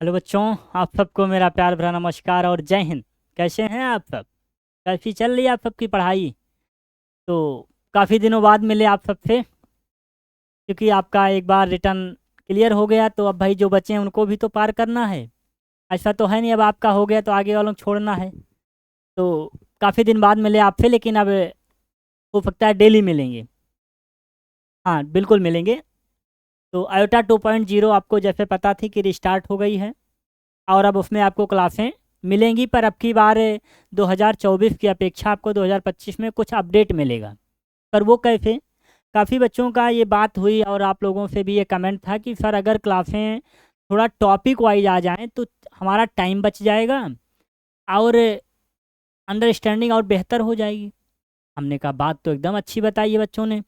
Hello बच्चों, आप सबको मेरा प्यार भरा नमस्कार और जय हिंद। कैसे हैं आप सब? कैसी चल रही है आप सबकी पढ़ाई? तो काफ़ी दिनों बाद मिले आप सबसे, क्योंकि आपका एक बार रिटर्न क्लियर हो गया तो अब भाई जो बच्चे हैं उनको भी तो पार करना है। ऐसा तो है नहीं अब आपका हो गया तो आगे वालों को छोड़ना है। तो काफ़ी दिन बाद मिले आपसे, लेकिन अब हो सकता है डेली मिलेंगे। हाँ बिल्कुल मिलेंगे। तो आयोटा 2.0 आपको जैसे पता थी कि रिस्टार्ट हो गई है, और अब उसमें आपको क्लासें मिलेंगी, पर अब की बार 2024 की अपेक्षा आपको 2025 में कुछ अपडेट मिलेगा। पर वो कैसे? काफ़ी बच्चों का ये बात हुई और आप लोगों से भी ये कमेंट था कि सर अगर क्लासें थोड़ा टॉपिक वाइज आ जाएं तो हमारा टाइम बच जाएगा और अंडरस्टैंडिंग और बेहतर हो जाएगी। हमने कहा बात तो एकदम अच्छी बताई है बच्चों ने,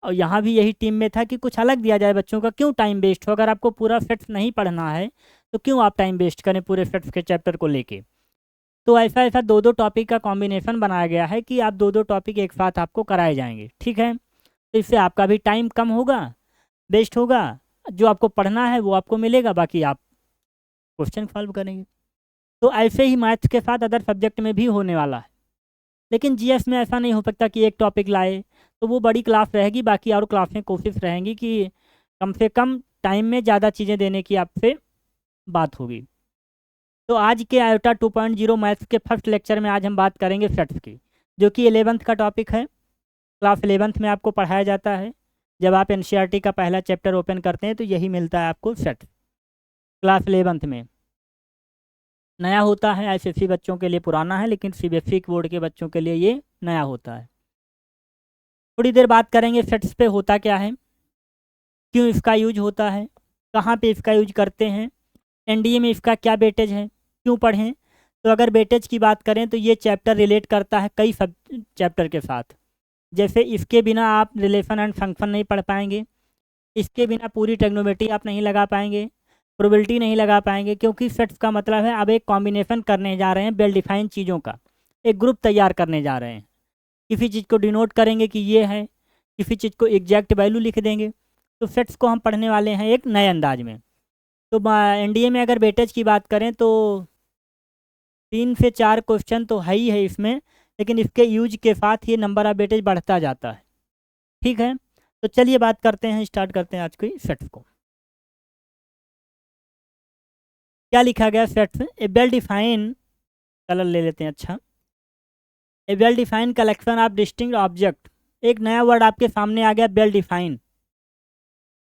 और यहाँ भी यही टीम में था कि कुछ अलग दिया जाए बच्चों का। क्यों टाइम वेस्ट हो? अगर आपको पूरा सेट्स नहीं पढ़ना है तो क्यों आप टाइम वेस्ट करें पूरे सेट्स के चैप्टर को लेके? तो ऐसा ऐसा दो दो टॉपिक का कॉम्बिनेशन बनाया गया है कि आप दो दो टॉपिक एक साथ आपको कराए जाएंगे, ठीक है? तो इससे आपका भी टाइम कम होगा, वेस्ट होगा। जो आपको पढ़ना है वो आपको मिलेगा, बाकी आप क्वेश्चन सॉल्व करेंगे। तो ऐसे ही मैथ्स के साथ अदर सब्जेक्ट में भी होने वाला है। लेकिन जीएस में ऐसा नहीं हो सकता कि एक टॉपिक लाए तो वो बड़ी क्लास रहेगी, बाकी और क्लासें कोशिश रहेंगी कि कम से कम टाइम में ज़्यादा चीज़ें देने की आपसे बात होगी। तो आज के आयोटा 2.0 मैथ्स के फर्स्ट लेक्चर में आज हम बात करेंगे सेट्स की, जो कि 11th का टॉपिक है। क्लास 11th में आपको पढ़ाया जाता है। जब आप एनसीईआरटी का पहला चैप्टर ओपन करते हैं तो यही मिलता है आपको, सेट। क्लास 11th में नया होता है, आईसीएसई बच्चों के लिए पुराना है, लेकिन सीबीएसई बोर्ड के बच्चों के लिए ये नया होता है। थोड़ी देर बात करेंगे सेट्स पे होता क्या है, क्यों इसका यूज होता है, कहाँ पे इसका यूज करते हैं, एनडीए में इसका क्या वेटेज है, क्यों पढ़ें। तो अगर वेटेज की बात करें तो ये चैप्टर रिलेट करता है कई सब चैप्टर के साथ। जैसे इसके बिना आप रिलेशन एंड फंक्शन नहीं पढ़ पाएंगे, इसके बिना पूरी ट्रिग्नोमेट्री आप नहीं लगा पाएंगे, प्रोबेबिलिटी नहीं लगा पाएंगे, क्योंकि सेट्स का मतलब है अब एक कॉम्बिनेशन करने जा रहे हैं वेल डिफाइंड चीज़ों का। एक ग्रुप तैयार करने जा रहे हैं, किसी चीज़ को डिनोट करेंगे कि ये है, किसी चीज़ को एग्जैक्ट वैल्यू लिख देंगे। तो सेट्स को हम पढ़ने वाले हैं एक नए अंदाज में। तो एनडीए में अगर वेटेज की बात करें तो 3 से 4 क्वेश्चन तो है ही है इसमें, लेकिन इसके यूज के साथ ये नंबर ऑफ वेटेज बढ़ता जाता है, ठीक है? तो चलिए बात करते हैं, स्टार्ट करते हैं आज की सेट्स को। क्या लिखा गया सेट्स में? ए वेल डिफाइन, कलर ले लेते हैं, अच्छा। A well defined collection of distinct object. एक नया वर्ड आपके सामने आ गया, वेल डिफाइन।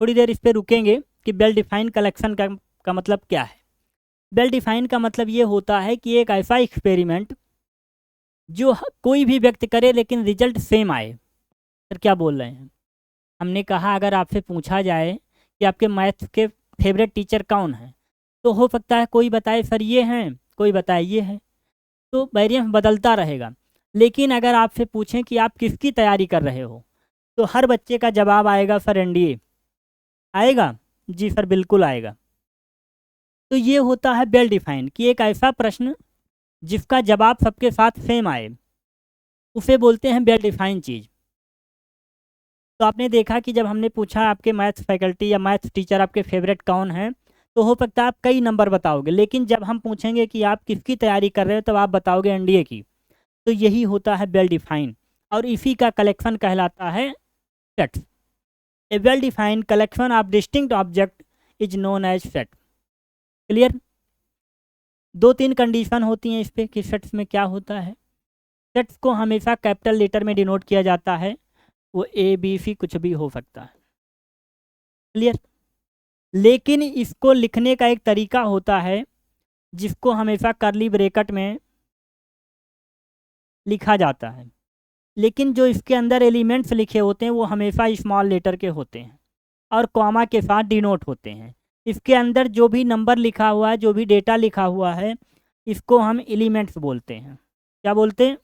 थोड़ी देर इस पे रुकेंगे कि वेल डिफाइंड कलेक्शन का मतलब क्या है। वेल डिफाइंड का मतलब ये होता है कि एक ऐसा एक्सपेरिमेंट जो कोई भी व्यक्ति करे लेकिन रिजल्ट सेम आए। सर क्या बोल रहे हैं? हमने कहा अगर आपसे पूछा जाए कि आपके मैथ्स के फेवरेट टीचर कौन है, तो हो सकता है कोई बताए सर ये हैं, कोई बताए ये हैं, तो वेरिएंस बदलता रहेगा। लेकिन अगर आपसे पूछें कि आप किसकी तैयारी कर रहे हो, तो हर बच्चे का जवाब आएगा सर एनडीए। आएगा? जी सर बिल्कुल आएगा। तो ये होता है वेल डिफाइंड, कि एक ऐसा प्रश्न जिसका जवाब सबके साथ सेम आए, उसे बोलते हैं वेल डिफाइंड चीज़। तो आपने देखा कि जब हमने पूछा आपके मैथ्स फैकल्टी या मैथ्स टीचर आपके फेवरेट कौन हैं, तो हो सकता है आप कई नंबर बताओगे, लेकिन जब हम पूछेंगे कि आप किसकी तैयारी कर रहे हो, तब आप बताओगे एनडीए की। तो यही होता है वेल डिफाइंड, और इसी का कलेक्शन कहलाता है sets. A well defined collection of distinct object is known as set. Clear? 2-3 condition होती हैं इस पे कि सेट्स में क्या होता है। सेट्स को हमेशा कैपिटल लेटर में डिनोट किया जाता है, वो ए बी सी कुछ भी हो सकता है। क्लियर? लेकिन इसको लिखने का एक तरीका होता है जिसको हमेशा कर्ली ब्रैकेट में लिखा जाता है, लेकिन जो इसके अंदर एलिमेंट्स लिखे होते हैं वो हमेशा स्मॉल लेटर के होते हैं और कॉमा के साथ डिनोट होते हैं। इसके अंदर जो भी नंबर लिखा हुआ है, जो भी डेटा लिखा हुआ है, इसको हम एलिमेंट्स बोलते हैं। क्या बोलते हैं?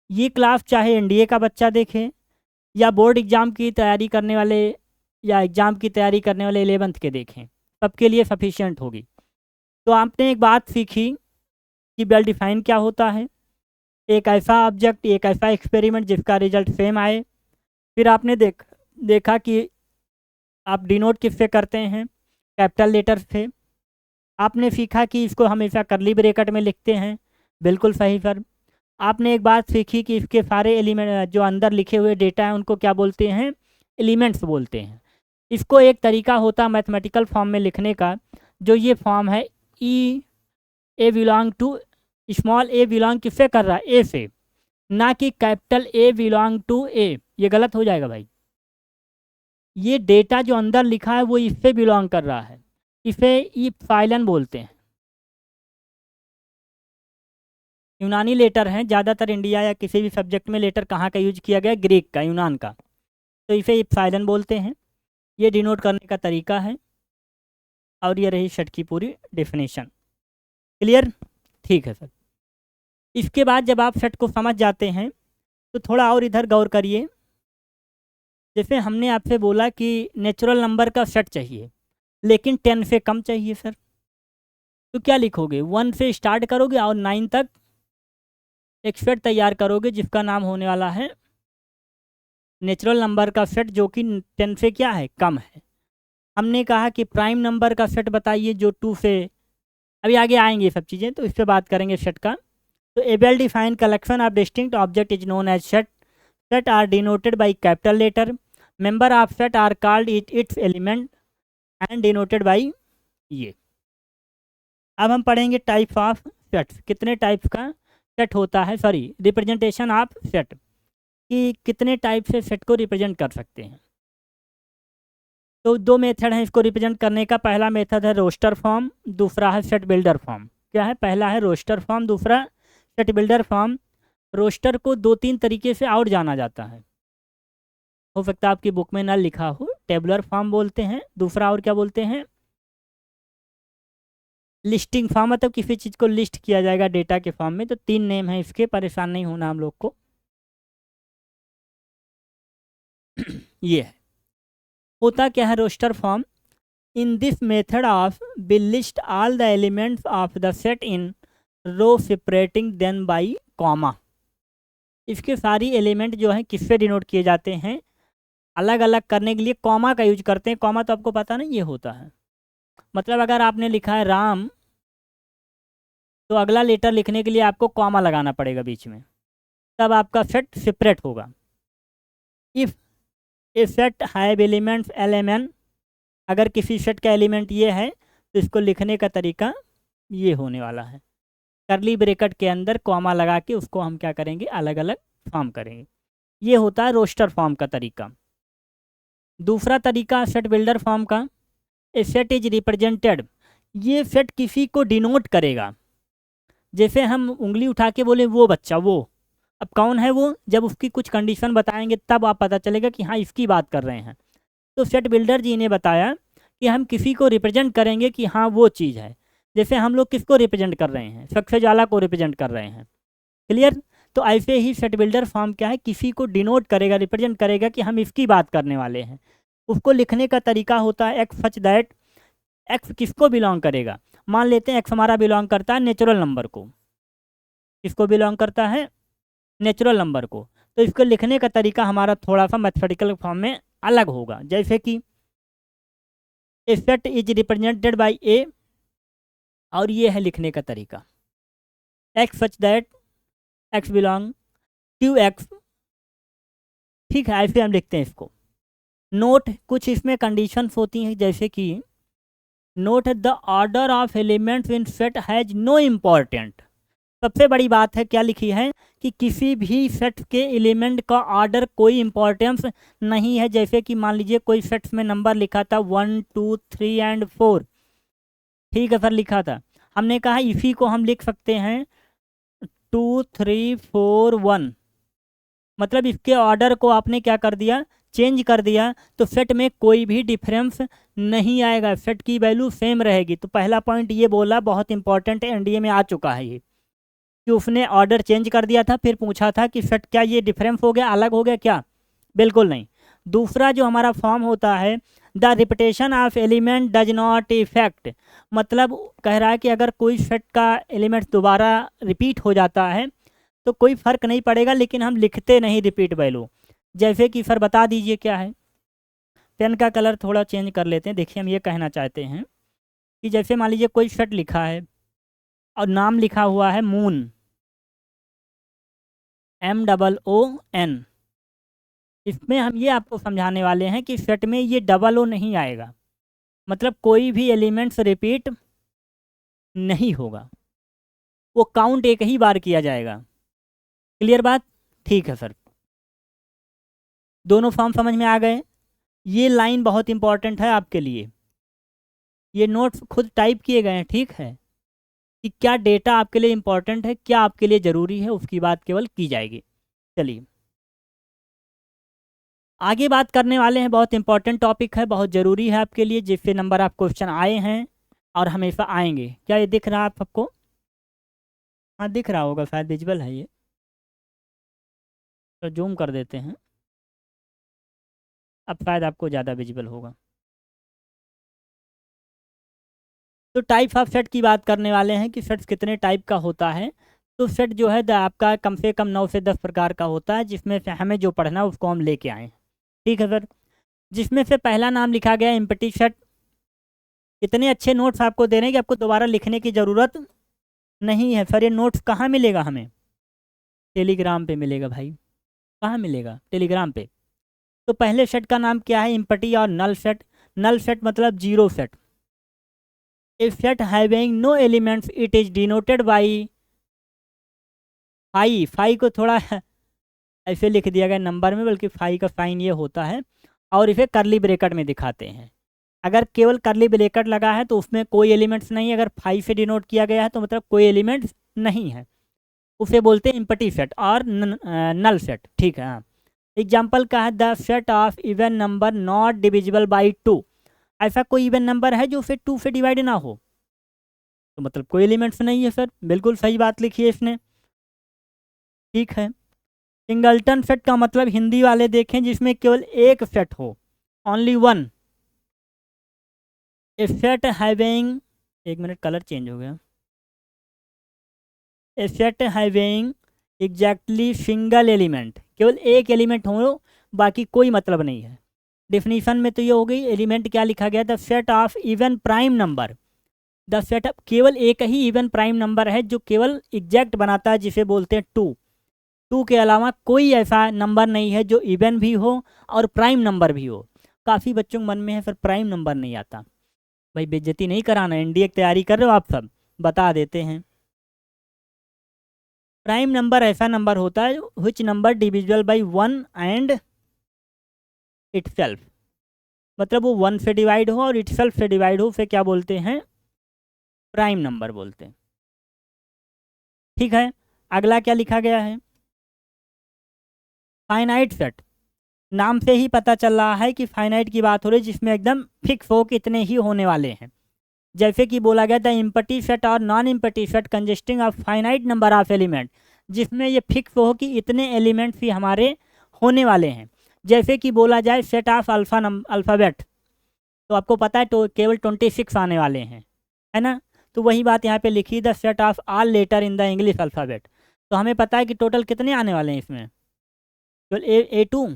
ये क्लास चाहे एनडीए का बच्चा देखे या बोर्ड एग्ज़ाम की तैयारी करने वाले या एग्ज़ाम की तैयारी करने वाले 11th के देखें, सबके लिए सफिशिएंट होगी। तो आपने एक बात सीखी कि वेल डिफाइन क्या होता है, एक ऐसा ऑब्जेक्ट, एक ऐसा एक्सपेरिमेंट जिसका रिजल्ट सेम आए। फिर आपने देखा कि आप डिनोट किससे करते हैं? कैपिटल लेटर से। आपने सीखा कि इसको हमेशा कर्ली ब्रैकेट में लिखते हैं, बिल्कुल सही सर। आपने एक बात सीखी कि इसके सारे एलिमेंट जो अंदर लिखे हुए डेटा हैं उनको क्या बोलते हैं, एलिमेंट्स बोलते हैं। इसको एक तरीका होता है मैथमेटिकल फॉर्म में लिखने का, जो ये फॉर्म है E A belong to, small A belong किससे कर रहा है, ए से, ना कि capital A belong to A. ये गलत हो जाएगा भाई। ये डेटा जो अंदर लिखा है वो इससे बिलोंग कर रहा है, इसे इप्सिलॉन बोलते हैं। यूनानी लेटर हैं, ज़्यादातर इंडिया या किसी भी सब्जेक्ट में लेटर कहाँ का यूज किया गया, ग्रीक का, यूनान का, तो इसे इप्सिलॉन बोलते हैं। ये डिनोट करने का तरीका है। और ये रही सेट की पूरी डेफिनेशन। क्लियर, ठीक है सर। इसके बाद जब आप सेट को समझ जाते हैं तो थोड़ा और इधर गौर करिए। जैसे हमने आपसे बोला कि नेचुरल नंबर का सेट चाहिए लेकिन 10 से कम चाहिए सर, तो क्या लिखोगे, 1 से स्टार्ट करोगे और 9 तक एक सेट तैयार करोगे जिसका नाम होने वाला है नेचुरल नंबर का सेट, जो कि 10 से क्या है, कम है। हमने कहा कि प्राइम नंबर का सेट बताइए जो 2 से, अभी आगे आएंगे ये सब चीज़ें, तो इस पर बात करेंगे सेट का। तो a well defined collection of distinct object is known as set. Set are denoted by capital letter. Member of set are called its element and denoted by ये। अब हम पढ़ेंगे टाइप ऑफ सेट, कितने type का set होता है, sorry representation of set, कि कितने टाइप से सेट को रिप्रेजेंट कर सकते हैं। तो 2 मेथड हैं इसको रिप्रेजेंट करने का। पहला मेथड है रोस्टर फॉर्म, दूसरा है सेट बिल्डर फॉर्म। क्या है, पहला है रोस्टर फॉर्म, दूसरा सेट बिल्डर फॉर्म। रोस्टर को 2-3 तरीके से और जाना जाता है, हो सकता है आपकी बुक में ना लिखा हो। टेबुलर फॉर्म बोलते हैं, दूसरा और क्या बोलते हैं, लिस्टिंग फॉर्म, मतलब किसी चीज़ को लिस्ट किया जाएगा डेटा के फॉर्म में। तो 3 नेम है इसके, परेशान नहीं होना हम लोग को। ये है, होता क्या है roster form, in this method of will list all the elements of the set in row separating then by comma. इसके सारी एलिमेंट जो है किससे डिनोट किए जाते हैं, अलग अलग करने के लिए कॉमा का यूज करते हैं। कॉमा तो आपको पता नहीं ये होता है, मतलब अगर आपने लिखा है राम तो अगला लेटर लिखने के लिए आपको कॉमा लगाना पड़ेगा बीच में, तब आपका सेट सेपरेट होगा। If A set have elements LMN, अगर किसी सेट का एलिमेंट ये है तो इसको लिखने का तरीका ये होने वाला है, करली ब्रैकेट के अंदर कॉमा लगा के उसको हम क्या करेंगे, अलग अलग फॉर्म करेंगे। ये होता है रोस्टर फॉर्म का तरीका। दूसरा तरीका सेट बिल्डर फॉर्म का, ए सेट इज रिप्रेजेंटेड, ये सेट किसी को डिनोट करेगा। जैसे हम उंगली उठा के बोले वो बच्चा, वो, अब कौन है वो, जब उसकी कुछ कंडीशन बताएंगे तब आप पता चलेगा कि हाँ इसकी बात कर रहे हैं। तो सेट बिल्डर जी ने बताया कि हम किसी को रिप्रेजेंट करेंगे कि हाँ वो चीज़ है। जैसे हम लोग किसको रिप्रेजेंट कर रहे हैं, सक्सेस वाला को रिप्रेजेंट कर रहे हैं। क्लियर, तो ऐसे ही सेट बिल्डर फॉर्म क्या है, किसी को डिनोट करेगा, रिप्रेजेंट करेगा कि हम इसकी बात करने वाले हैं। उसको लिखने का तरीका होता है एक्स सच दैट, एक्स किसको बिलोंग करेगा, मान लेते हैं एक्स हमारा बिलोंग करता है नेचुरल नंबर को, किसको बिलोंग करता है, नेचुरल नंबर को। तो इसको लिखने का तरीका हमारा थोड़ा सा मैथमेटिकल फॉर्म में अलग होगा। जैसे कि a set is represented by A, और ये है लिखने का तरीका x such that x belong to x. ठीक है, ऐसे हम लिखते हैं इसको। नोट, कुछ इसमें कंडीशंस होती हैं, जैसे कि note the order of elements in set has no important. सबसे बड़ी बात है क्या लिखी है कि किसी भी सेट के एलिमेंट का ऑर्डर कोई इम्पोर्टेंस नहीं है। जैसे कि मान लीजिए कोई सेट्स में नंबर लिखा था 1 2 3 एंड 4, ठीक है सर, लिखा था, हमने कहा इसी को हम लिख सकते हैं 2 3 4 1, मतलब इसके ऑर्डर को आपने क्या कर दिया, चेंज कर दिया, तो सेट में कोई भी डिफरेंस नहीं आएगा, सेट की वैल्यू सेम रहेगी। तो पहला पॉइंट ये बोला, बहुत इंपॉर्टेंट है, एनडीए में आ चुका है ये, कि उसने ऑर्डर चेंज कर दिया था, फिर पूछा था कि सेट क्या ये डिफरेंस हो गया, अलग हो गया क्या, बिल्कुल नहीं। दूसरा जो हमारा फॉर्म होता है, the repetition of element does not effect, मतलब कह रहा है कि अगर कोई सेट का एलिमेंट दोबारा रिपीट हो जाता है तो कोई फ़र्क नहीं पड़ेगा, लेकिन हम लिखते नहीं रिपीट वैल्यू। जैसे कि सर बता दीजिए क्या है, पेन का कलर थोड़ा चेंज कर लेते हैं। देखिए हम ये कहना चाहते हैं कि जैसे मान लीजिए कोई सेट लिखा है और नाम लिखा हुआ है मून, MOON। इसमें हम ये आपको समझाने वाले हैं कि सेट में ये डबल ओ नहीं आएगा, मतलब कोई भी एलिमेंट्स रिपीट नहीं होगा, वो काउंट एक ही बार किया जाएगा। क्लियर बात? ठीक है सर, दोनों फॉर्म समझ में आ गए। ये लाइन बहुत इंपॉर्टेंट है आपके लिए, ये नोट्स खुद टाइप किए गए हैं, ठीक है, कि क्या डेटा आपके लिए इंपॉर्टेंट है, क्या आपके लिए ज़रूरी है, उसकी बात केवल की जाएगी। चलिए आगे बात करने वाले हैं, बहुत इंपॉर्टेंट टॉपिक है, बहुत ज़रूरी है आपके लिए, जिससे नंबर आप क्वेश्चन आए हैं और हमेशा आएंगे। क्या ये दिख रहा है आप सबको? हाँ दिख रहा होगा, शायद विजिबल है ये, तो जूम कर देते हैं, अब शायद आपको ज़्यादा विजिबल होगा। तो टाइप ऑफ सेट की बात करने वाले हैं कि सेट्स कितने टाइप का होता है। तो सेट जो है आपका कम से कम 9 से 10 प्रकार का होता है, जिसमें से हमें जो पढ़ना है उसको हम लेके आएँ। ठीक है सर, जिसमें से पहला नाम लिखा गया एम्प्टी सेट। इतने अच्छे नोट्स आपको दे रहे हैं कि आपको दोबारा लिखने की ज़रूरत नहीं है सर। ये नोट्स कहाँ मिलेगा हमें? टेलीग्राम पे मिलेगा भाई। कहाँ मिलेगा? टेलीग्राम पे। तो पहले सेट का नाम क्या है? एम्प्टी और नल सेट। नल सेट मतलब zero set. A set having no elements it is denoted by phi. Phi को थोड़ा ऐसे लिख दिया गया नंबर में, बल्कि फाई का साइन ये होता है, और इसे करली ब्रेकेट में दिखाते हैं। अगर केवल करली ब्रेकेट लगा है तो उसमें कोई एलिमेंट्स नहीं है, अगर फाई से डिनोट किया गया है तो मतलब कोई एलिमेंट्स नहीं है, उसे बोलते हैं एम्प्टी सेट और नल सेट। ठीक है, हाँ। एग्जाम्पल का है the set of even number not divisible by 2। ऐसा कोई इवन नंबर है जो फिर 2 से डिवाइड ना हो, तो मतलब कोई एलिमेंट्स नहीं है सर। बिल्कुल सही बात लिखी है इसने। ठीक है, सिंगलटन सेट का मतलब हिंदी वाले देखें जिसमें केवल एक सेट हो, only one. A set having, एक मिनट कलर चेंज हो गया, a set having exactly single element, केवल एक एलिमेंट हो, बाकी कोई मतलब नहीं है। डिफिनीशन में तो ये हो गई, एलिमेंट क्या लिखा गया? The set of even prime number. The set of, केवल एक ही इवन प्राइम नंबर है जो केवल एग्जैक्ट बनाता है, जिसे बोलते हैं 2। 2 के अलावा कोई ऐसा नंबर नहीं है जो इवन भी हो और प्राइम नंबर भी हो। काफ़ी बच्चों के मन में है सर प्राइम नंबर नहीं आता। भाई बेइज्जती नहीं कराना, एनडीए की तैयारी कर रहे हो आप सब, बता देते हैं। प्राइम नंबर ऐसा नंबर होता है which number divisible by 1 and itself, मतलब वो 1 से डिवाइड हो और इटसेल्फ से डिवाइड हो, उसे क्या बोलते हैं? प्राइम नंबर बोलते हैं। ठीक है, अगला क्या लिखा गया है? Finite set. नाम से ही पता चल रहा है कि फाइनाइट की बात हो रही है, जिसमें एकदम फिक्स हो कि इतने ही होने वाले हैं। जैसे कि बोला गया था इम्पटी सेट और non empty set consisting of finite number of element, जिसमें ये फिक्स हो कि इतने एलिमेंट्स ही हमारे होने वाले हैं। जैसे कि बोला जाए सेट ऑफ अल्फ़ाबेट, तो आपको पता है तो केवल 26 आने वाले हैं, है ना? तो वही बात यहाँ पे लिखी, the set of all letter in the English alphabet. तो हमें पता है कि टोटल कितने आने वाले हैं इसमें? केवल A2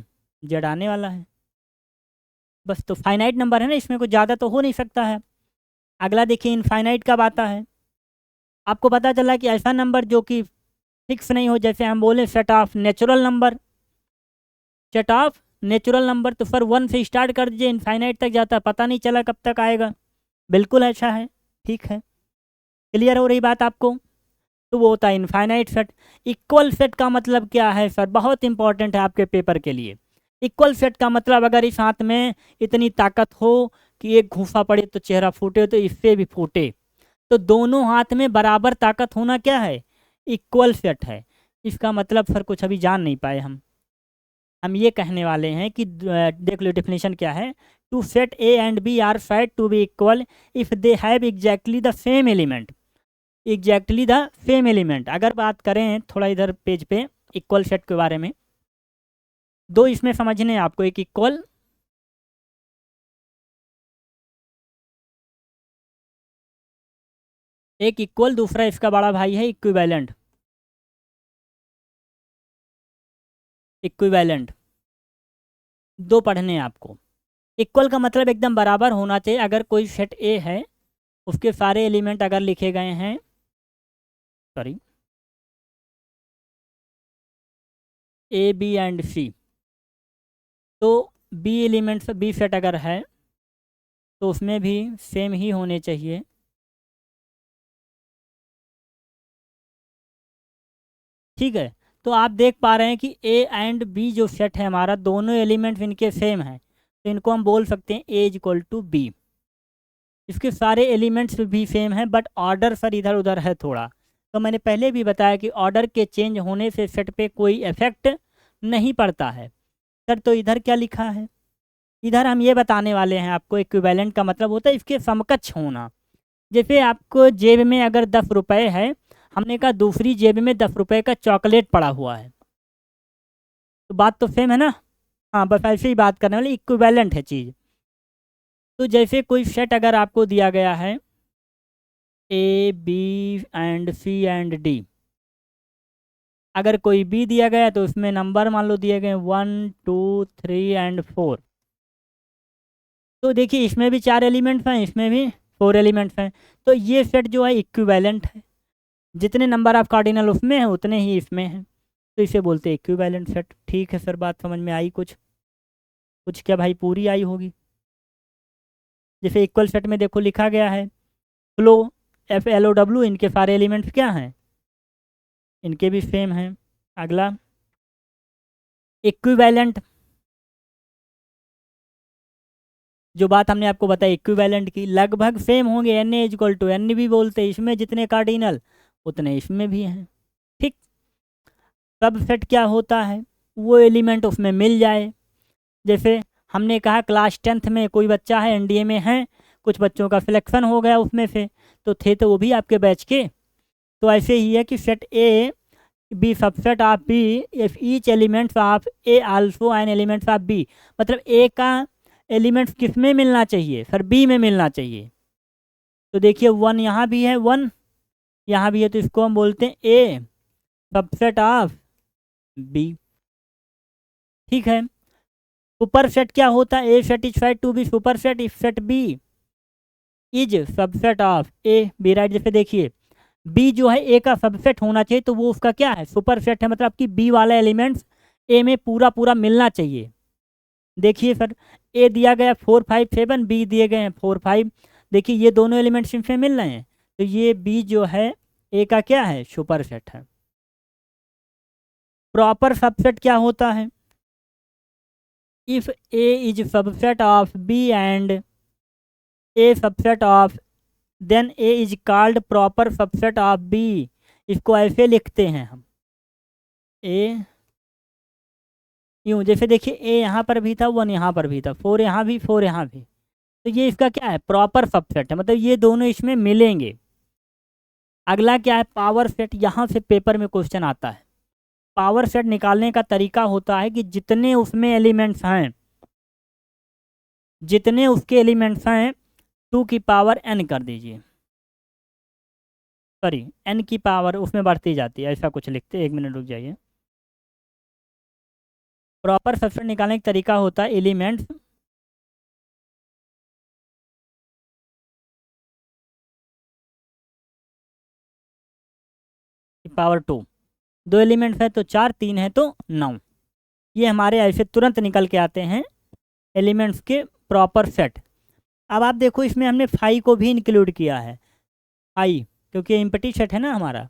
जेड आने वाला है बस। तो फाइनाइट नंबर है ना, इसमें कुछ ज़्यादा तो हो नहीं सकता है। अगला देखिए, इनफाइनाइट कब आता है? आपको पता चला कि ऐसा नंबर जो कि फिक्स नहीं हो, जैसे हम बोले set of natural number. Set of natural number तो सर 1 से स्टार्ट कर दीजिए, इनफाइनाइट तक जाता है, पता नहीं चला कब तक आएगा। बिल्कुल अच्छा है, ठीक है, क्लियर हो रही बात आपको? तो वो होता है इनफाइनाइट सेट। इक्वल सेट का मतलब क्या है सर? बहुत इंपॉर्टेंट है आपके पेपर के लिए। इक्वल सेट का मतलब अगर इस हाथ में इतनी ताकत हो कि एक घूंसा पड़े तो चेहरा फूटे, तो इससे भी फूटे, तो दोनों हाथ में बराबर ताकत होना क्या है? इक्वल सेट है। इसका मतलब सर कुछ अभी जान नहीं पाए हम ये कहने वाले हैं कि देख लो डेफिनेशन क्या है। Two set A and B are said to be equal if they have exactly the same element. Exactly the same element, अगर बात करें थोड़ा इधर पेज पे इक्वल सेट के बारे में, दो इसमें समझने हैं आपको, एक इक्वल, एक इक्वल, दूसरा इसका बड़ा भाई है इक्विवेलेंट। इक्विवेलेंट दो पढ़ने हैं आपको। इक्वल का मतलब एकदम बराबर होना चाहिए। अगर कोई सेट ए है उसके सारे एलिमेंट अगर लिखे गए हैं, सॉरी, ए बी एंड सी, तो बी एलिमेंट्स बी सेट अगर है तो उसमें भी सेम ही होने चाहिए। ठीक है, तो आप देख पा रहे हैं कि ए एंड बी जो सेट है हमारा, दोनों एलिमेंट्स इनके सेम हैं, तो इनको हम बोल सकते हैं ए इज इक्वल टू बी। इसके सारे एलिमेंट्स भी सेम हैं, बट ऑर्डर सर इधर उधर है थोड़ा। तो मैंने पहले भी बताया कि ऑर्डर के चेंज होने से सेट पे कोई इफेक्ट नहीं पड़ता है। सर तो इधर क्या लिखा है, इधर हम ये बताने वाले हैं आपको, इक्विवेलेंट का मतलब होता है इसके समकक्ष होना। जैसे आपको जेब में अगर 10 रुपये है, हमने कहा दूसरी जेब में 10 रुपये का चॉकलेट पड़ा हुआ है, तो बात तो सेम है ना। हाँ, बस ऐसे ही बात करने वाली, इक्विवेलेंट है चीज़। तो जैसे कोई सेट अगर आपको दिया गया है A B and C and D, अगर कोई बी दिया गया तो उसमें नंबर मान लो दिए गए 1 2 3 एंड 4, तो देखिए इसमें भी 4 एलिमेंट्स हैं, इसमें भी 4 एलिमेंट्स हैं, तो ये सेट जो है इक्विवेलेंट है। जितने नंबर ऑफ कार्डिनल उसमें हैं उतने ही इसमें हैं, तो इसे बोलते हैं इक्विवेलेंट सेट। ठीक है सर, बात समझ में आई कुछ कुछ क्या भाई, पूरी आई होगी। जैसे इक्वल सेट में देखो लिखा गया है flow, F L O W, इनके सारे एलिमेंट्स क्या हैं, इनके भी सेम हैं। अगला इक्विवेलेंट, जो बात हमने आपको बताई इक्विवेलेंट की, लगभग सेम होंगे, n A equal to n भी बोलते हैं, इसमें जितने कार्डिनल उतने इसमें भी हैं। ठीक, सबसेट क्या होता है, वो एलिमेंट उसमें मिल जाए। जैसे हमने कहा क्लास 10th में कोई बच्चा है एनडीए में है, कुछ बच्चों का सिलेक्शन हो गया उसमें से, तो थे तो वो भी आपके बैच के, तो ऐसे ही है कि set A be subset of B if each elements of A also an elements of B, मतलब ए का एलिमेंट्स किस में मिलना चाहिए सर, बी में मिलना चाहिए। तो देखिए 1 यहाँ भी है, 1 यहाँ भी है, तो इसको हम बोलते हैं ए सबसेट ऑफ बी। ठीक है, सुपर सेट क्या होता है, A satisfied to be superset if set B is subset of A B, right. जैसे देखिए बी जो है ए का सबसेट होना चाहिए, तो वो उसका क्या है, सुपर सेट है, मतलब कि बी वाला एलिमेंट्स ए में पूरा पूरा मिलना चाहिए। देखिए सर, ए दिया गया 4 5 7, बी दिए गए हैं 4 5, देखिए ये दोनों एलिमेंट्स इनसे मिल रहे हैं, तो ये बी जो है ए का क्या है, सुपर सेट है। प्रॉपर सबसेट क्या होता है, if A is subset of B and A subset of, then A is called proper subset of B. इसको ऐसे लिखते हैं हम, ए यूँ, जैसे देखिए ए यहाँ पर भी था, 1 यहाँ पर भी था, 4 यहाँ भी 4 यहाँ भी, तो ये इसका क्या है, प्रॉपर सबसेट है, मतलब ये दोनों इसमें मिलेंगे। अगला क्या है, पावर सेट, यहाँ से पेपर में क्वेश्चन आता है। पावर सेट निकालने का तरीका होता है कि जितने उसमें एलिमेंट्स हैं, जितने उसके एलिमेंट्स हैं 2 की पावर n कर दीजिए, सॉरी n की पावर उसमें बढ़ती जाती है, ऐसा कुछ लिखते हैं, 1 मिनट रुक जाइए। प्रॉपर सबसेट निकालने का तरीका होता है एलिमेंट्स की पावर 2, 2 एलिमेंट्स है तो 4, 3 है तो 9, ये हमारे ऐसे तुरंत निकल के आते हैं एलिमेंट्स के प्रॉपर सेट। अब आप देखो इसमें हमने 5 को भी इंक्लूड किया है, 5 क्योंकि एम्प्टी सेट है ना हमारा।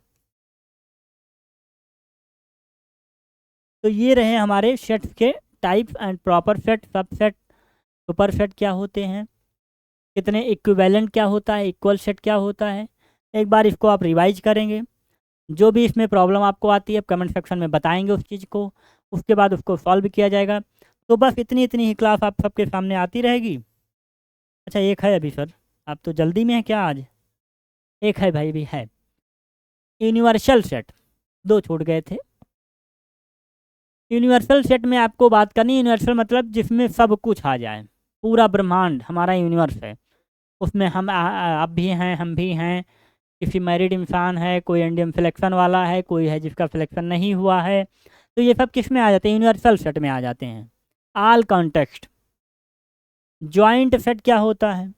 तो ये रहे हमारे सेट्स के types and proper set, subset, super set क्या होते हैं, कितने इक्विवेलेंट क्या होता है, इक्वल सेट क्या होता है। एक बार इसको आप रिवाइज करेंगे, जो भी इसमें प्रॉब्लम आपको आती है कमेंट सेक्शन में बताएंगे उस चीज़ को, उसके बाद उसको सॉल्व किया जाएगा। तो बस इतनी इतनी ही क्लास आप सबके सामने आती रहेगी। अच्छा एक है अभी सर, आप तो जल्दी में है क्या आज, एक है भाई भी है, यूनिवर्सल सेट, 2 छूट गए थे। यूनिवर्सल सेट में आपको बात करनी, यूनिवर्सल मतलब जिसमें सब कुछ आ जाए, पूरा ब्रह्मांड हमारा यूनिवर्स है, उसमें हम आप भी हैं, हम भी हैं, किसी मैरिड इंसान है, कोई इंडियन सिलेक्शन वाला है, कोई है जिसका सिलेक्शन नहीं हुआ है, तो ये सब किस में आ जाते हैं, यूनिवर्सल सेट में आ जाते हैं। All context. जॉइंट सेट क्या होता है,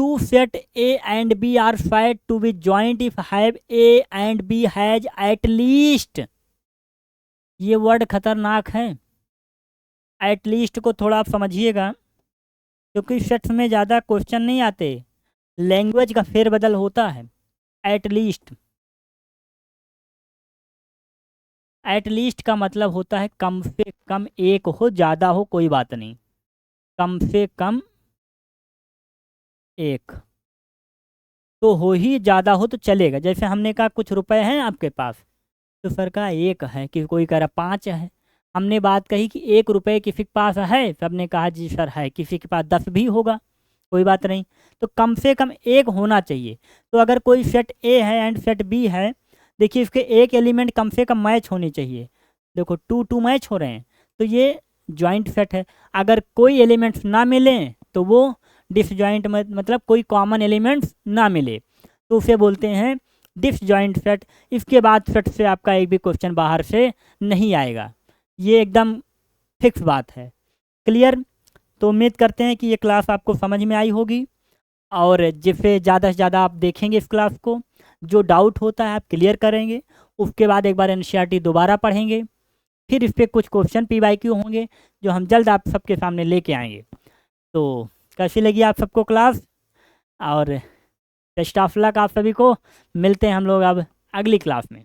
two set A and B are said to be joint if have A and B has at least. ये वर्ड खतरनाक है, एट लीस्ट को थोड़ा आप समझिएगा, क्योंकि सेट्स में ज़्यादा क्वेश्चन नहीं आते, लैंग्वेज का फेरबदल होता है। एट लीस्ट, एट लीस्ट का मतलब होता है कम से कम एक हो, ज़्यादा हो कोई बात नहीं, कम से कम एक तो हो ही, ज़्यादा हो तो चलेगा। जैसे हमने कहा कुछ रुपए हैं आपके पास, तो सर का एक है, कि कोई कह रहा 5 है। हमने बात कही कि 1 रुपये किसी के पास है, सबने कहा जी सर है, किसी के पास 10 भी होगा, कोई बात नहीं, तो कम से कम एक होना चाहिए। तो अगर कोई सेट ए है एंड सेट बी है, देखिए इसके एक एलिमेंट कम से कम मैच होने चाहिए। देखो 2 मैच हो रहे हैं, तो ये जॉइंट सेट है। अगर कोई एलिमेंट्स ना मिलें तो वो डिसजॉइंट, मतलब कोई कॉमन एलिमेंट्स ना मिले तो उसे बोलते हैं डिसजॉइंट सेट। इसके बाद सेट से आपका एक भी क्वेश्चन बाहर से नहीं आएगा, ये एकदम फिक्स बात है। क्लियर? तो उम्मीद करते हैं कि ये क्लास आपको समझ में आई होगी, और जिससे ज़्यादा से ज़्यादा आप देखेंगे इस क्लास को, जो डाउट होता है आप क्लियर करेंगे। उसके बाद एक बार एनसीईआरटी दोबारा पढ़ेंगे, फिर इस पर कुछ क्वेश्चन पीवाईक्यू होंगे जो हम जल्द आप सबके सामने लेके आएंगे। तो कैसी लगी आप सबको क्लास? और बेस्ट ऑफ लक आप सभी को। मिलते हैं हम लोग अब अगली क्लास में।